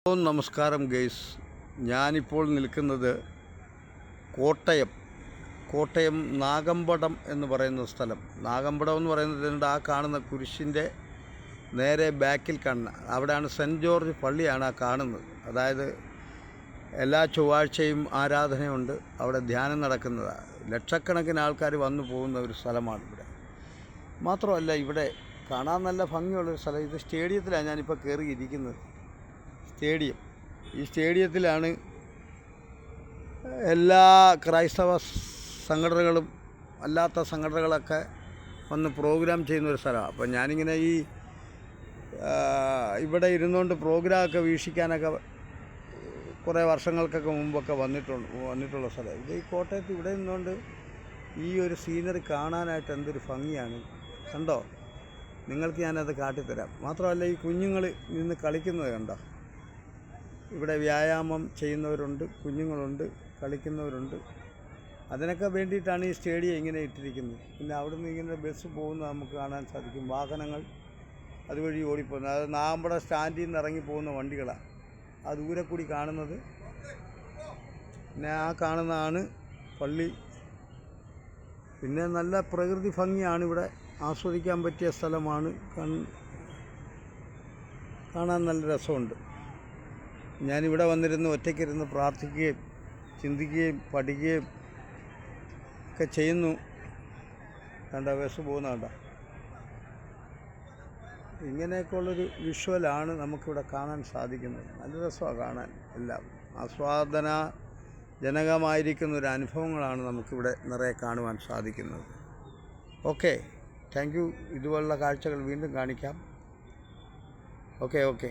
നമസ്കാരം ഗൈസ്, ഞാനിപ്പോൾ നിൽക്കുന്നത് കോട്ടയം നാഗമ്പടം എന്ന് പറയുന്ന സ്ഥലം. നാഗമ്പടം എന്ന് പറയുന്നത് ആ കാണുന്ന കുരിശിൻ്റെ നേരെ ബാക്കിൽ കാണുന്ന അവിടെയാണ് സെൻറ്റ് ജോർജ് പള്ളിയാണ് ആ കാണുന്നത്. അതായത് എല്ലാ ചൊവ്വാഴ്ചയും ആരാധനയുണ്ട്, അവിടെ ധ്യാനം നടക്കുന്നതാണ്. ലക്ഷക്കണക്കിന് ആൾക്കാർ വന്നു പോകുന്ന ഒരു സ്ഥലമാണ് ഇവിടെ. മാത്രമല്ല ഇവിടെ കാണാൻ നല്ല ഭംഗിയുള്ളൊരു സ്ഥലം. ഇത് സ്റ്റേഡിയത്തിലാണ് ഞാനിപ്പോൾ കയറിയിരിക്കുന്നത്. ഈ സ്റ്റേഡിയത്തിലാണ് എല്ലാ ക്രൈസ്തവ സംഘടനകളും അല്ലാത്ത സംഘടനകളൊക്കെ വന്ന് പ്രോഗ്രാം ചെയ്യുന്നൊരു സ്ഥലമാണ്. അപ്പോൾ ഞാനിങ്ങനെ ഇവിടെ ഇരുന്നുകൊണ്ട് പ്രോഗ്രാമൊക്കെ വീക്ഷിക്കാനൊക്കെ കുറേ വർഷങ്ങൾക്കൊക്കെ മുമ്പൊക്കെ വന്നിട്ടുള്ള സ്ഥലം. ഇത് ഈ കോട്ടയത്ത് ഇവിടെ നിന്നുകൊണ്ട് ഈ ഒരു സീനറി കാണാനായിട്ട് എന്തൊരു ഭംഗിയാണ്. കണ്ടോ? നിങ്ങൾക്ക് ഞാനത് കാട്ടിത്തരാം. മാത്രമല്ല ഈ കുഞ്ഞുങ്ങൾ നിന്ന് കളിക്കുന്നത് കണ്ടോ? ഇവിടെ വ്യായാമം ചെയ്യുന്നവരുണ്ട്, കുഞ്ഞുങ്ങളുണ്ട്, കളിക്കുന്നവരുണ്ട്. അതിനൊക്കെ വേണ്ടിയിട്ടാണ് ഈ സ്റ്റേഡിയം ഇങ്ങനെ ഇട്ടിരിക്കുന്നത്. പിന്നെ അവിടുന്ന് ഇങ്ങനെ ബസ് പോകുന്നത് നമുക്ക് കാണാൻ സാധിക്കും. വാഹനങ്ങൾ അതുവഴി ഓടിപ്പോകുന്നത്. അത് നാഗമ്പടം സ്റ്റാൻഡിൽ നിന്ന് ഇറങ്ങി പോകുന്ന വണ്ടികളാണ് ആ ദൂരെ കൂടി കാണുന്നത്. പിന്നെ ആ കാണുന്നതാണ് പള്ളി. പിന്നെ നല്ല പ്രകൃതി ഭംഗിയാണ് ഇവിടെ, ആസ്വദിക്കാൻ പറ്റിയ സ്ഥലമാണ്. കാണാൻ നല്ല രസമുണ്ട്. ഞാനിവിടെ വന്നിരുന്ന് ഒറ്റയ്ക്കിരുന്ന് പ്രാർത്ഥിക്കുകയും ചിന്തിക്കുകയും പഠിക്കുകയും ഒക്കെ ചെയ്യുന്നു. കണ്ട ബസ് പോകുന്ന കണ്ട. ഇങ്ങനെയൊക്കെയുള്ളൊരു വിഷ്വലാണ് നമുക്കിവിടെ കാണാൻ സാധിക്കുന്നത്. നല്ല രസമാണ് കാണാൻ. എല്ലാം ആസ്വാദനജനകമായിരിക്കുന്ന ഒരു അനുഭവങ്ങളാണ് നമുക്കിവിടെ നിറയെ കാണുവാൻ സാധിക്കുന്നത്. Okay, thank you. ഇതുപോലുള്ള കാഴ്ചകൾ വീണ്ടും കാണിക്കാം. ഓക്കെ.